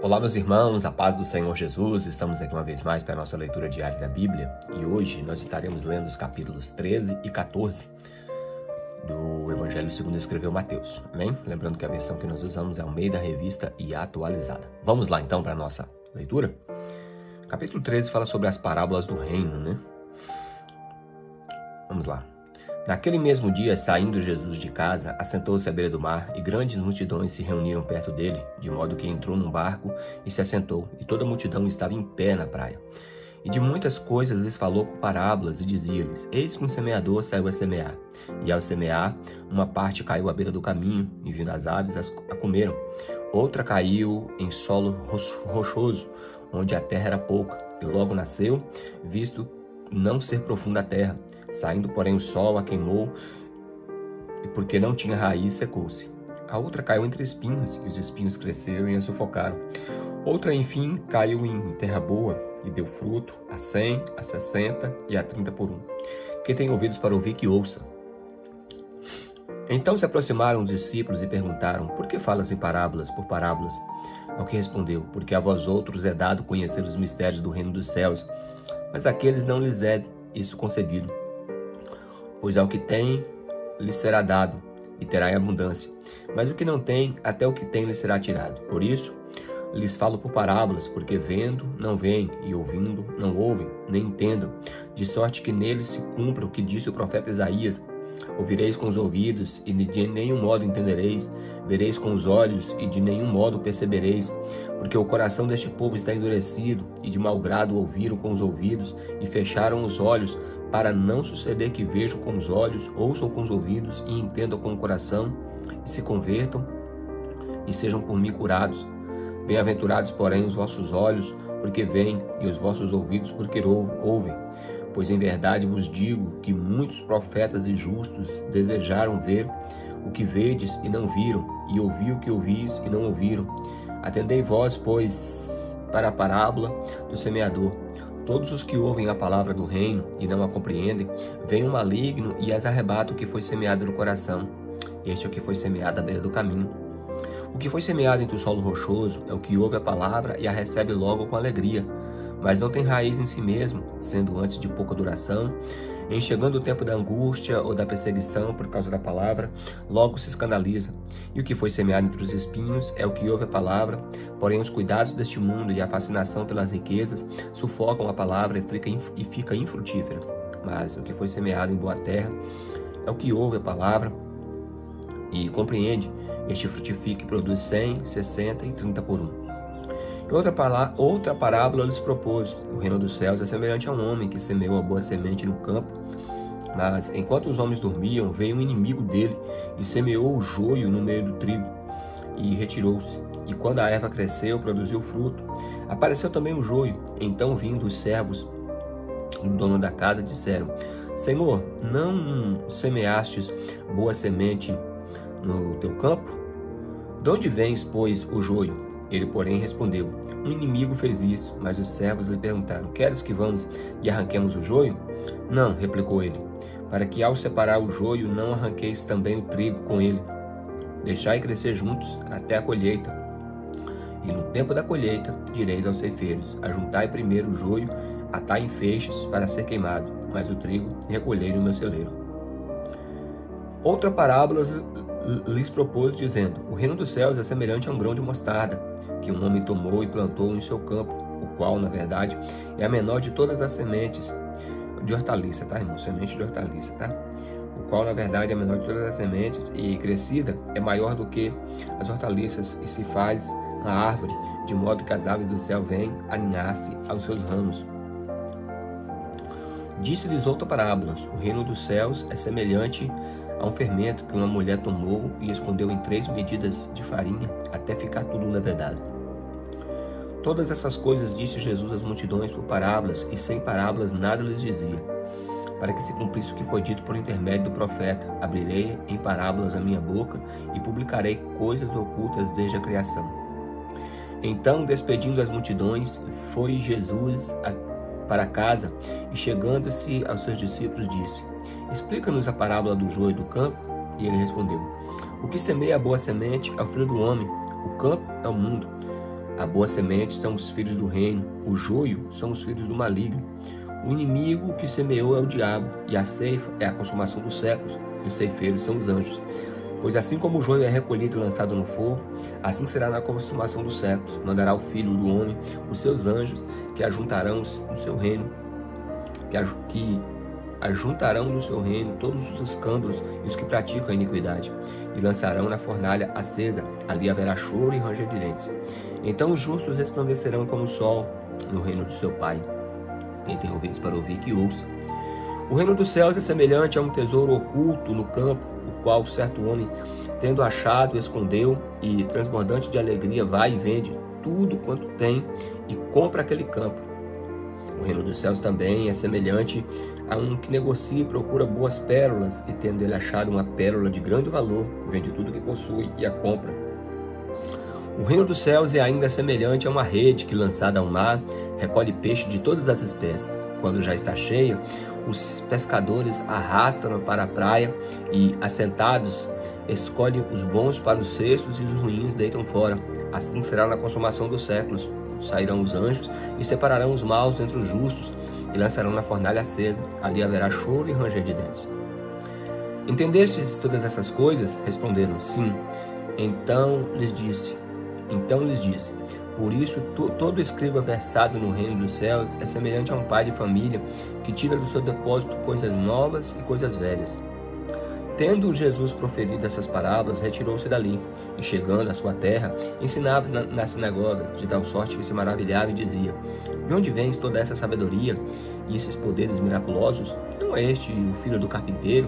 Olá, meus irmãos, a paz do Senhor Jesus. Estamos aqui uma vez mais para a nossa leitura diária da Bíblia e hoje nós estaremos lendo os capítulos 13 e 14 do Evangelho segundo escreveu Mateus, amém? Lembrando que a versão que nós usamos é ao meio da revista e atualizada. Vamos lá então para a nossa leitura? Capítulo 13 fala sobre as parábolas do reino, né? Vamos lá. Naquele mesmo dia, saindo Jesus de casa, assentou-se à beira do mar, e grandes multidões se reuniram perto dele, de modo que entrou num barco e se assentou, e toda a multidão estava em pé na praia. E de muitas coisas lhes falou por parábolas, e dizia-lhes: Eis que um semeador saiu a semear. E ao semear, uma parte caiu à beira do caminho, e vindo as aves a comeram. Outra caiu em solo rochoso, onde a terra era pouca, e logo nasceu, visto não ser profunda a terra. Saindo, porém, o sol a queimou, e porque não tinha raiz, secou-se. A outra caiu entre espinhos, e os espinhos cresceram e a sufocaram. Outra, enfim, caiu em terra boa, e deu fruto, a 100, a 60 e a 30 por um. Quem tem ouvidos para ouvir, que ouça. Então se aproximaram os discípulos e perguntaram: Por que falas em parábolas, por parábolas? Ao que respondeu: Porque a vós outros é dado conhecer os mistérios do reino dos céus, mas àqueles não lhes é isso concedido. Pois ao que tem, lhe será dado, e terá em abundância. Mas o que não tem, até o que tem lhe será tirado. Por isso, lhes falo por parábolas, porque vendo, não veem, e ouvindo, não ouvem, nem entendam, de sorte que neles se cumpra o que disse o profeta Isaías: Ouvireis com os ouvidos, e de nenhum modo entendereis, vereis com os olhos, e de nenhum modo percebereis, porque o coração deste povo está endurecido, e de mau grado ouviram com os ouvidos, e fecharam os olhos, para não suceder que vejam com os olhos, ouçam com os ouvidos, e entendam com o coração, e se convertam, e sejam por mim curados. Bem-aventurados, porém, os vossos olhos, porque veem, e os vossos ouvidos, porque ouvem. Pois em verdade vos digo que muitos profetas e justos desejaram ver o que vedes e não viram, e ouvir o que ouvis e não ouviram. Atendei vós, pois, para a parábola do semeador. Todos os que ouvem a palavra do reino e não a compreendem, vem o maligno e as arrebata o que foi semeado no coração. Este é o que foi semeado à beira do caminho. O que foi semeado entre o solo rochoso é o que ouve a palavra e a recebe logo com alegria, mas não tem raiz em si mesmo, sendo antes de pouca duração. Em chegando o tempo da angústia ou da perseguição por causa da palavra, logo se escandaliza. E o que foi semeado entre os espinhos é o que ouve a palavra, porém os cuidados deste mundo e a fascinação pelas riquezas sufocam a palavra e fica infrutífera. Mas o que foi semeado em boa terra é o que ouve a palavra e compreende. Este frutifica e produz 100, 60 e 30 por um. Outra parábola lhes propôs: O reino dos céus é semelhante a um homem que semeou a boa semente no campo. Mas, enquanto os homens dormiam, veio um inimigo dele e semeou o joio no meio do trigo, e retirou-se. E quando a erva cresceu, produziu fruto. Apareceu também o joio. Então, vindo os servos do dono da casa, disseram: Senhor, não semeastes boa semente no teu campo? De onde vens, pois, o joio? Ele, porém, respondeu: Um inimigo fez isso. Mas os servos lhe perguntaram: Queres que vamos e arranquemos o joio? Não, replicou ele, para que ao separar o joio não arranqueis também o trigo com ele. Deixai crescer juntos até a colheita. E no tempo da colheita direis aos ceifeiros: Ajuntai primeiro o joio, atai em feixes para ser queimado, mas o trigo recolhei no meu celeiro. Outra parábola lhes propôs, dizendo: O reino dos céus é semelhante a um grão de mostarda, que um homem tomou e plantou em seu campo, o qual, na verdade, é a menor de todas as sementes de hortaliça, tá, irmão? Semente de hortaliça, tá? O qual, na verdade, é a menor de todas as sementes, e crescida é maior do que as hortaliças, e se faz a árvore, de modo que as aves do céu vêm aninhar-se aos seus ramos. Disse-lhes outra parábola: O reino dos céus é semelhante a um fermento que uma mulher tomou e escondeu em 3 medidas de farinha, até ficar tudo levedado. Todas essas coisas disse Jesus às multidões por parábolas, e sem parábolas nada lhes dizia, para que se cumprisse o que foi dito por intermédio do profeta: Abrirei em parábolas a minha boca e publicarei coisas ocultas desde a criação. Então, despedindo as multidões, foi Jesus para casa e, chegando-se aos seus discípulos, disse: Explica-nos a parábola do joio do campo. E ele respondeu: O que semeia a boa semente é o filho do homem. O campo é o mundo. A boa semente são os filhos do reino, o joio são os filhos do maligno. O inimigo que semeou é o diabo, e a ceifa é a consumação dos séculos, e os ceifeiros são os anjos. Pois assim como o joio é recolhido e lançado no fogo, assim será na consumação dos séculos. Mandará o Filho do Homem os seus anjos, que ajuntarão no seu reino, que ajuntarão no seu reino todos os escândalos e os que praticam a iniquidade, e lançarão na fornalha acesa. Ali haverá choro e ranger de dentes. Então os justos resplandecerão como o sol no reino do seu Pai. Quem tem ouvidos para ouvir, que ouça. O reino dos céus é semelhante a um tesouro oculto no campo, o qual certo homem, tendo achado, escondeu, e, transbordante de alegria, vai e vende tudo quanto tem e compra aquele campo. O reino dos céus também é semelhante a um que negocia e procura boas pérolas, e, tendo ele achado uma pérola de grande valor, vende tudo que possui e a compra. O reino dos céus é ainda semelhante a uma rede que, lançada ao mar, recolhe peixe de todas as espécies. Quando já está cheia, os pescadores arrastam-na para a praia e, assentados, escolhem os bons para os cestos e os ruins deitam fora. Assim será na consumação dos séculos. Sairão os anjos e separarão os maus dentre os justos e lançarão na fornalha acesa. Ali haverá choro e ranger de dentes. Entendestes todas essas coisas? Responderam, sim. Então lhes disse, por isso todo escriba versado no reino dos céus é semelhante a um pai de família que tira do seu depósito coisas novas e coisas velhas. Tendo Jesus proferido essas parábolas, retirou-se dali, e chegando à sua terra, ensinava na sinagoga, de tal sorte que se maravilhava e dizia, de onde vens toda essa sabedoria e esses poderes miraculosos? Não é este o filho do carpinteiro?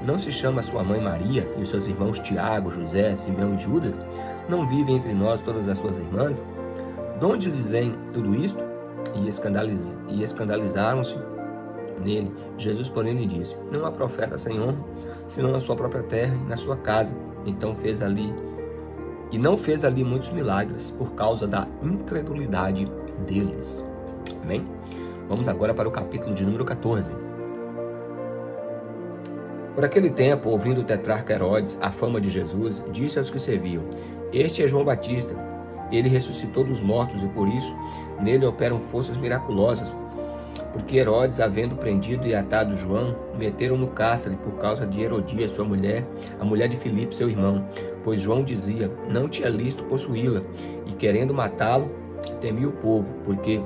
Não se chama sua mãe Maria e os seus irmãos Tiago, José, Simeão e Judas? Não vivem entre nós todas as suas irmãs? De onde lhes vem tudo isto? E escandalizaram-se nele. Jesus, porém, lhe disse, não há profeta sem honra, senão na sua própria terra e na sua casa. Não fez ali muitos milagres por causa da incredulidade deles. Amém? Vamos agora para o capítulo de número 14. Por aquele tempo, ouvindo o tetrarca Herodes a fama de Jesus, disse aos que serviam, este é João Batista. Ele ressuscitou dos mortos e por isso nele operam forças miraculosas. Porque Herodes, havendo prendido e atado João, meteram no cárcere por causa de Herodias, sua mulher, a mulher de Filipe, seu irmão. Pois João dizia, não tinha lícito possuí-la, e querendo matá-lo, temia o povo, porque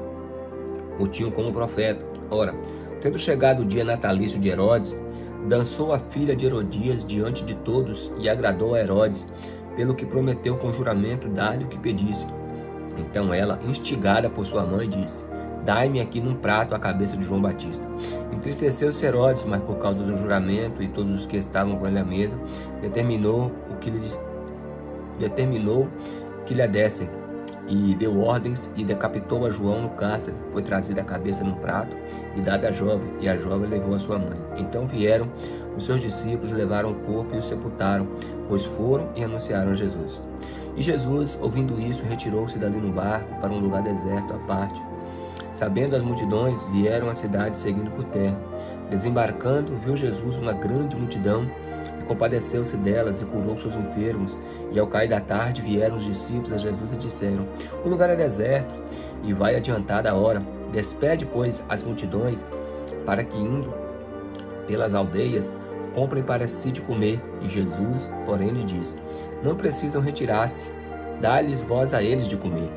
o tinham como profeta. Ora, tendo chegado o dia natalício de Herodes, dançou a filha de Herodias diante de todos e agradou a Herodes, pelo que prometeu com juramento dar-lhe o que pedisse. Então ela, instigada por sua mãe, disse, dai-me aqui num prato a cabeça de João Batista. Entristeceu-se Herodes, mas por causa do juramento e todos os que estavam com ele à mesa, determinou que lhe a dessem, e deu ordens e decapitou a João no cárcere. Foi trazida a cabeça num prato e dada à jovem, e a jovem levou a sua mãe. Então vieram os seus discípulos, levaram o corpo e o sepultaram, pois foram e anunciaram a Jesus. E Jesus, ouvindo isso, retirou-se dali no barco para um lugar deserto à parte. Sabendo as multidões, vieram à cidade seguindo por terra. Desembarcando, viu Jesus uma grande multidão e compadeceu-se delas e curou seus enfermos. E ao cair da tarde vieram os discípulos a Jesus e disseram, o lugar é deserto e vai adiantada a hora. Despede, pois, as multidões, para que, indo pelas aldeias, comprem para si de comer. E Jesus, porém, lhe disse, não precisam retirar-se, dá-lhes vós a eles de comer.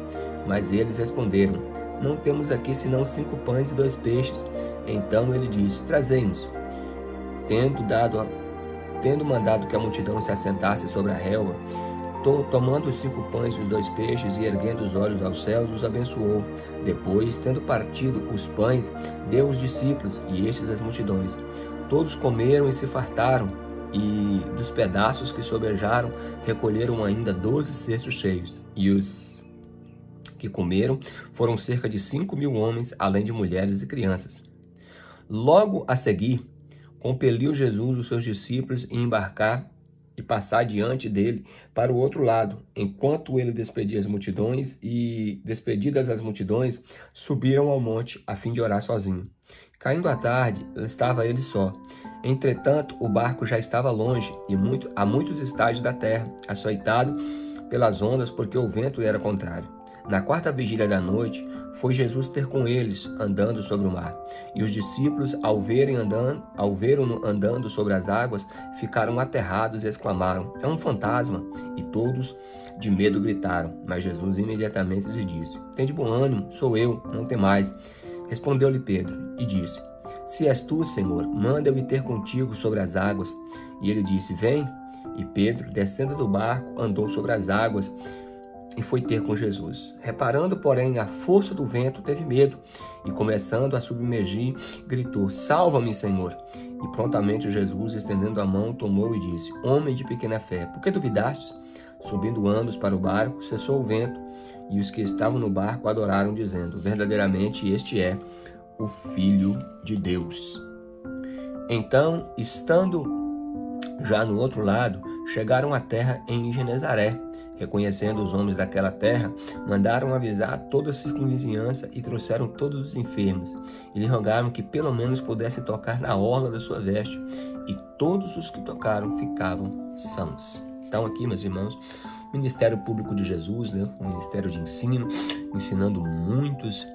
Mas eles responderam, não temos aqui senão 5 pães e 2 peixes. Então ele disse, trazei-nos. Tendo mandado que a multidão se assentasse sobre a relva, tomando os 5 pães e os 2 peixes e erguendo os olhos aos céus, os abençoou. Depois, tendo partido os pães, deu aos discípulos e estes às multidões. Todos comeram e se fartaram, e dos pedaços que sobejaram, recolheram ainda 12 cestos cheios. E os que comeram foram cerca de 5.000 homens, além de mulheres e crianças. Logo a seguir, compeliu Jesus os seus discípulos a embarcar e passar diante dele para o outro lado, enquanto ele despedia as multidões, e, despedidas as multidões, subiram ao monte a fim de orar sozinho. Caindo a tarde, estava ele só. Entretanto, o barco já estava longe, e a muitos estágios da terra, açoitado pelas ondas, porque o vento era contrário. Na quarta vigília da noite, foi Jesus ter com eles, andando sobre o mar. E os discípulos, ao vê-lo andando sobre as águas, ficaram aterrados e exclamaram: "É um fantasma!" E todos, de medo, gritaram. Mas Jesus imediatamente lhes disse: "Tende bom ânimo, sou eu, não temais." Respondeu-lhe Pedro e disse: "Se és tu, Senhor, manda eu ir ter contigo sobre as águas." E ele disse: "Vem." E Pedro, descendo do barco, andou sobre as águas e foi ter com Jesus. Reparando, porém, a força do vento, teve medo e, começando a submergir, gritou: "Salva-me, Senhor!" E prontamente Jesus, estendendo a mão, tomou e disse: "Homem de pequena fé, por que duvidastes?" Subindo ambos para o barco, cessou o vento, e os que estavam no barco adoraram, dizendo: "Verdadeiramente este é o Filho de Deus." Então, estando já no outro lado, chegaram à terra em Genezaré. Reconhecendo os homens daquela terra, mandaram avisar toda a circunvizinhança e trouxeram todos os enfermos. E lhe rogaram que pelo menos pudesse tocar na orla da sua veste. E todos os que tocaram ficavam sãos. Então aqui, meus irmãos, o Ministério Público de Jesus, né? O Ministério de Ensino, ensinando muitas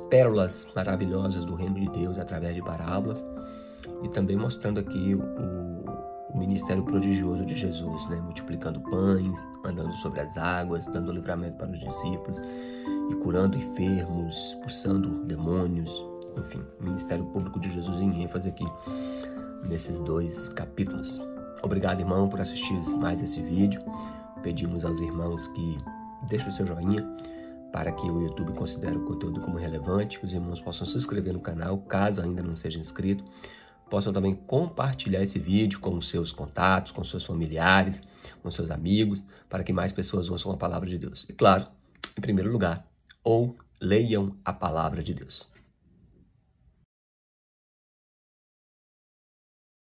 pérolas maravilhosas do reino de Deus através de parábolas. E também mostrando aqui o ministério prodigioso de Jesus, né? Multiplicando pães, andando sobre as águas, dando livramento para os discípulos e curando enfermos, expulsando demônios. Enfim, o ministério público de Jesus em ênfase aqui nesses 2 capítulos. Obrigado, irmão, por assistir mais esse vídeo. Pedimos aos irmãos que deixem o seu joinha para que o YouTube considere o conteúdo como relevante, que os irmãos possam se inscrever no canal, caso ainda não seja inscrito. Possam também compartilhar esse vídeo com os seus contatos, com seus familiares, com seus amigos, para que mais pessoas ouçam a palavra de Deus. E claro, em primeiro lugar, leiam a palavra de Deus.